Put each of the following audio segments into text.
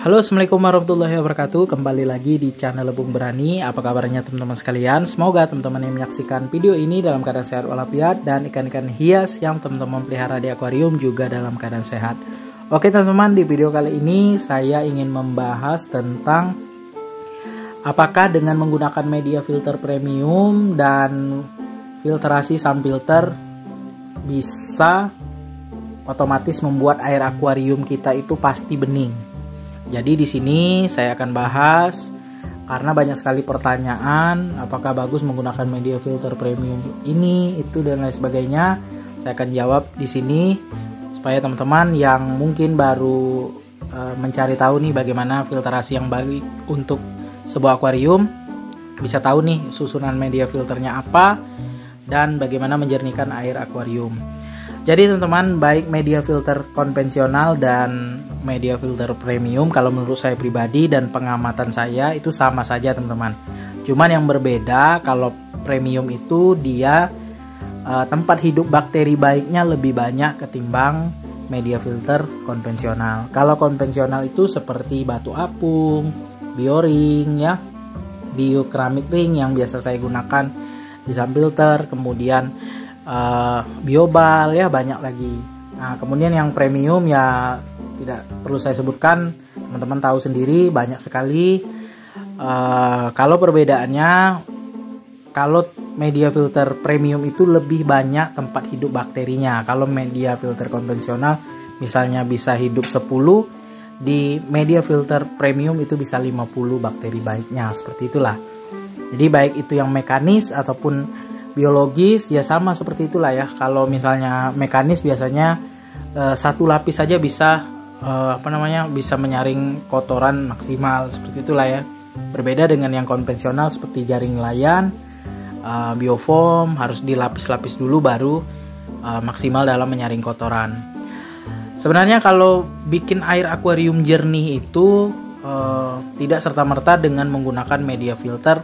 Halo, assalamualaikum warahmatullahi wabarakatuh. Kembali lagi di channel Lebung Berani. Apa kabarnya teman-teman sekalian? Semoga teman-teman yang menyaksikan video ini dalam keadaan sehat walafiat, dan ikan-ikan hias yang teman-teman pelihara di akuarium juga dalam keadaan sehat. Oke teman-teman, di video kali ini saya ingin membahas tentang apakah dengan menggunakan media filter premium dan filtrasi sunfilter bisa otomatis membuat air akuarium kita itu pasti bening. Jadi di sini saya akan bahas karena banyak sekali pertanyaan apakah bagus menggunakan media filter premium ini, itu dan lain sebagainya. Saya akan jawab di sini supaya teman-teman yang mungkin baru mencari tahu nih bagaimana filtrasi yang baik untuk sebuah akuarium bisa tahu nih susunan media filternya apa dan bagaimana menjernihkan air akuarium. Jadi teman-teman, baik media filter konvensional dan media filter premium, kalau menurut saya pribadi dan pengamatan saya itu sama saja teman-teman. Cuman yang berbeda, kalau premium itu dia tempat hidup bakteri baiknya lebih banyak ketimbang media filter konvensional. Kalau konvensional itu seperti batu apung, bioring ya, biokeramik ring yang biasa saya gunakan di sunfilter, kemudian biobal ya, banyak lagi. Nah kemudian yang premium ya tidak perlu saya sebutkan, teman-teman tahu sendiri banyak sekali. Kalau perbedaannya, kalau media filter premium itu lebih banyak tempat hidup bakterinya. Kalau media filter konvensional misalnya bisa hidup 10, di media filter premium itu bisa 50 bakteri baiknya, seperti itulah. Jadi baik itu yang mekanis ataupun biologis ya sama seperti itulah ya. Kalau misalnya mekanis biasanya satu lapis saja bisa bisa menyaring kotoran maksimal, seperti itulah ya. Berbeda dengan yang konvensional seperti jaring nelayan, biofoam harus dilapis-lapis dulu baru maksimal dalam menyaring kotoran. Sebenarnya kalau bikin air akuarium jernih itu tidak serta-merta dengan menggunakan media filter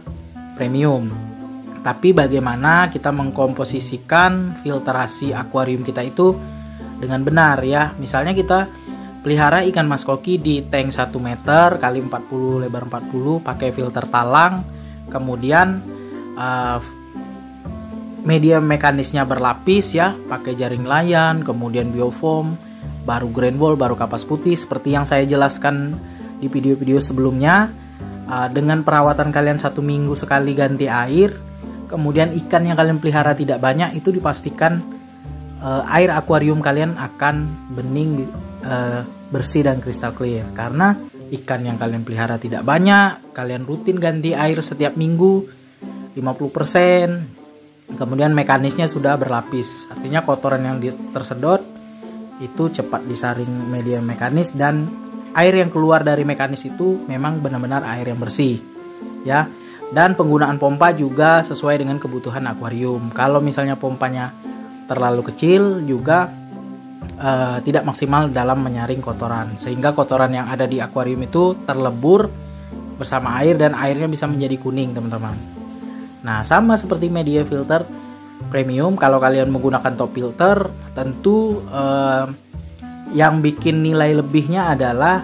premium. Tapi bagaimana kita mengkomposisikan filtrasi akuarium kita itu dengan benar ya. Misalnya kita pelihara ikan mas koki di tank 1 meter kali 40 lebar 40 pakai filter talang. Kemudian media mekanisnya berlapis ya, pakai jaring layan, kemudian biofoam, baru grain ball, baru kapas putih seperti yang saya jelaskan di video-video sebelumnya. Dengan perawatan kalian 1 minggu sekali ganti air, kemudian ikan yang kalian pelihara tidak banyak, itu dipastikan air akuarium kalian akan bening, bersih dan kristal clear. Karena ikan yang kalian pelihara tidak banyak, kalian rutin ganti air setiap minggu 50%, kemudian mekanisnya sudah berlapis. Artinya kotoran yang tersedot itu cepat disaring media mekanis, dan air yang keluar dari mekanis itu memang benar-benar air yang bersih ya. Dan penggunaan pompa juga sesuai dengan kebutuhan akuarium. Kalau misalnya pompanya terlalu kecil juga tidak maksimal dalam menyaring kotoran, sehingga kotoran yang ada di akuarium itu terlebur bersama air dan airnya bisa menjadi kuning teman-teman. Nah sama seperti media filter premium, kalau kalian menggunakan top filter tentu yang bikin nilai lebihnya adalah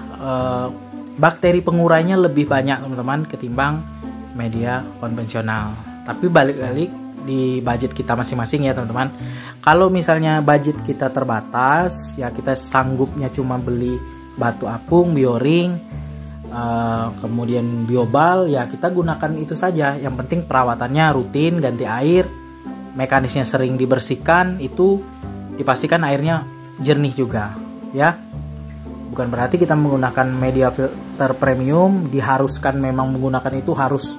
bakteri pengurainya lebih banyak teman-teman ketimbang media konvensional. Tapi balik-balik di budget kita masing-masing ya teman-teman. Kalau misalnya budget kita terbatas ya, kita sanggupnya cuma beli batu apung, bioring, kemudian biobal ya, kita gunakan itu saja. Yang penting perawatannya rutin, ganti air, mekanisnya sering dibersihkan, itu dipastikan airnya jernih juga ya. Bukan berarti kita menggunakan media filter premium diharuskan memang menggunakan itu, harus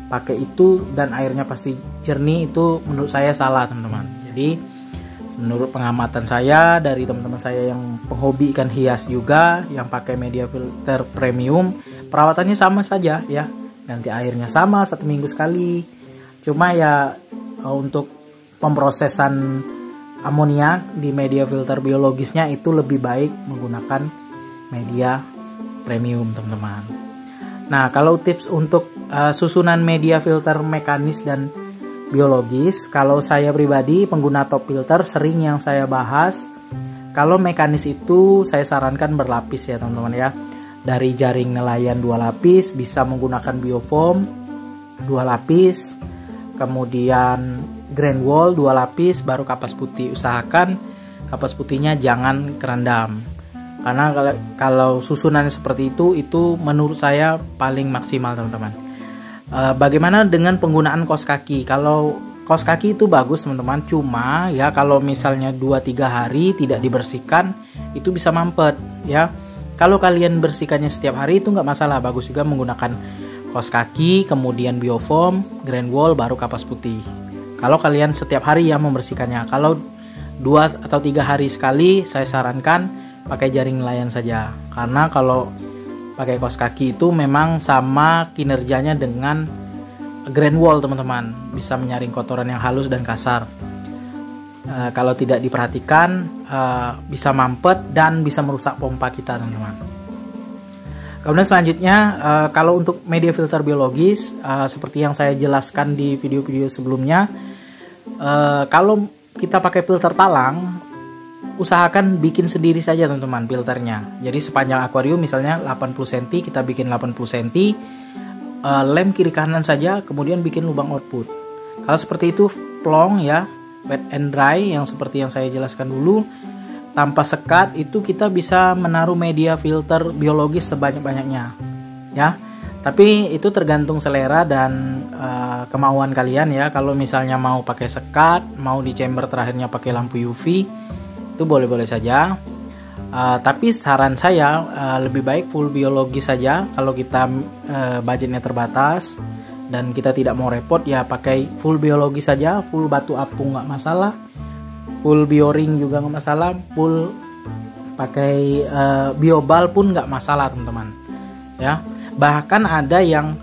pakai itu dan airnya pasti jernih. Itu menurut saya salah teman-teman. Jadi menurut pengamatan saya dari teman-teman saya yang penghobi ikan hias juga yang pakai media filter premium, perawatannya sama saja ya, ganti airnya sama 1 minggu sekali. Cuma ya untuk pemrosesan amoniak di media filter biologisnya itu lebih baik menggunakan media premium teman-teman. Nah kalau tips untuk susunan media filter mekanis dan biologis, kalau saya pribadi pengguna top filter sering yang saya bahas Kalau mekanis itu saya sarankan berlapis ya teman-teman ya. dari jaring nelayan 2 lapis, bisa menggunakan biofoam 2 lapis, kemudian grand wall 2 lapis, baru kapas putih. Usahakan kapas putihnya jangan kerendam, karena kalau susunannya seperti itu menurut saya paling maksimal teman-teman. Bagaimana dengan penggunaan kaos kaki? Kalau kaos kaki itu bagus teman-teman, cuma ya kalau misalnya 2-3 hari tidak dibersihkan itu bisa mampet ya. Kalau kalian bersihkannya setiap hari itu nggak masalah, bagus juga menggunakan kaos kaki, kemudian biofoam, grand wall, baru kapas putih. Kalau kalian setiap hari ya membersihkannya. Kalau 2 atau 3 hari sekali, saya sarankan pakai jaring nelayan saja, karena kalau pakai kaos kaki itu memang sama kinerjanya dengan grand wall teman-teman, bisa menyaring kotoran yang halus dan kasar. Kalau tidak diperhatikan bisa mampet dan bisa merusak pompa kita teman-teman. Kemudian selanjutnya kalau untuk media filter biologis seperti yang saya jelaskan di video-video sebelumnya, kalau kita pakai filter talang, usahakan bikin sendiri saja teman-teman filternya. Jadi sepanjang akuarium misalnya 80 cm, kita bikin 80 cm, lem kiri kanan saja, kemudian bikin lubang output. Kalau seperti itu plong ya, wet and dry yang seperti yang saya jelaskan dulu, tanpa sekat, itu kita bisa menaruh media filter biologis sebanyak-banyaknya ya. Tapi itu tergantung selera dan kemauan kalian ya. Kalau misalnya mau pakai sekat, mau di chamber terakhirnya pakai lampu UV, itu boleh-boleh saja. Tapi saran saya lebih baik full biologis saja. Kalau kita budgetnya terbatas dan kita tidak mau repot, ya pakai full biologis saja. Full batu apung nggak masalah, full bioring juga nggak masalah, full pakai biobal pun nggak masalah teman-teman ya. Bahkan ada yang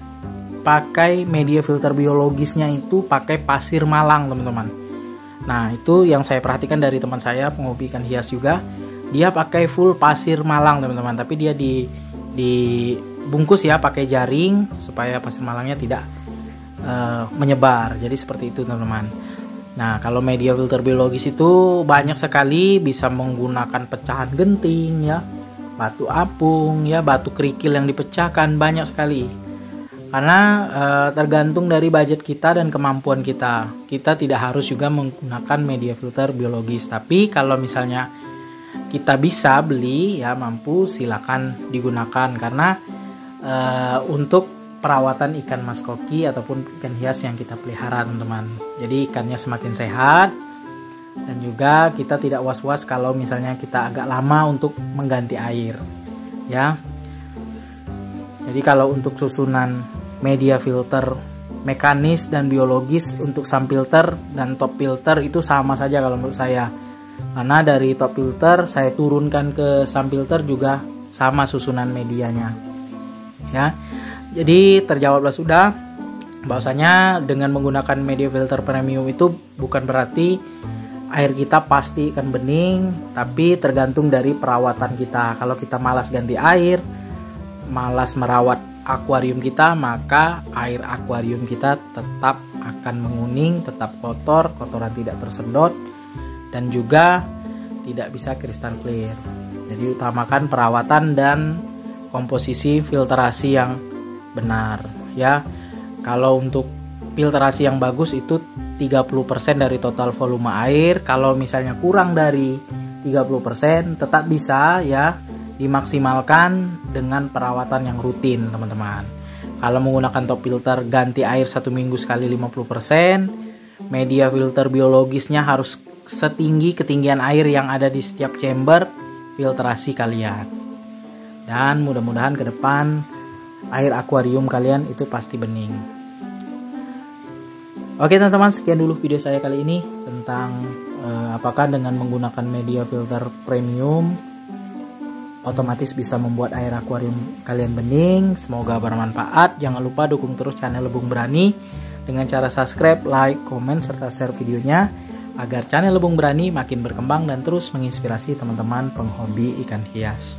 pakai media filter biologisnya itu pakai pasir malang teman-teman. Nah itu yang saya perhatikan dari teman saya penghobi ikan hias juga, dia pakai full pasir malang teman-teman, tapi dia dibungkus ya pakai jaring supaya pasir malangnya tidak menyebar. Jadi seperti itu teman-teman. Nah kalau media filter biologis itu banyak sekali, bisa menggunakan pecahan genting ya, batu apung ya, batu kerikil yang dipecahkan, banyak sekali. Karena tergantung dari budget kita dan kemampuan kita. Kita tidak harus juga menggunakan media filter biologis. Tapi kalau misalnya kita bisa beli ya mampu, silakan digunakan. Karena untuk perawatan ikan mas koki ataupun ikan hias yang kita pelihara teman-teman. Jadi ikannya semakin sehat. Dan juga kita tidak was-was kalau misalnya kita agak lama untuk mengganti air ya. Jadi kalau untuk susunan media filter mekanis dan biologis, untuk sump filter dan top filter itu sama saja kalau menurut saya. Karena dari top filter saya turunkan ke sump filter juga sama susunan medianya ya. Jadi terjawablah sudah bahwasanya dengan menggunakan media filter premium itu bukan berarti air kita pasti akan bening, tapi tergantung dari perawatan kita. Kalau kita malas ganti air, malas merawat akuarium kita, maka air akuarium kita tetap akan menguning, tetap kotor, kotoran tidak tersedot, dan juga tidak bisa kristal clear. Jadi utamakan perawatan dan komposisi filtrasi yang benar ya. Kalau untuk filtrasi yang bagus itu 30% dari total volume air. Kalau misalnya kurang dari 30% tetap bisa ya dimaksimalkan dengan perawatan yang rutin teman-teman. Kalau menggunakan top filter ganti air 1 minggu sekali 50%. Media filter biologisnya harus setinggi ketinggian air yang ada di setiap chamber filtrasi kalian. Dan mudah-mudahan ke depan air akuarium kalian itu pasti bening. Oke teman-teman, sekian dulu video saya kali ini tentang apakah dengan menggunakan media filter premium otomatis bisa membuat air akuarium kalian bening. Semoga bermanfaat. Jangan lupa dukung terus channel Lebung Berani dengan cara subscribe, like, komen, serta share videonya agar channel Lebung Berani makin berkembang dan terus menginspirasi teman-teman penghobi ikan hias.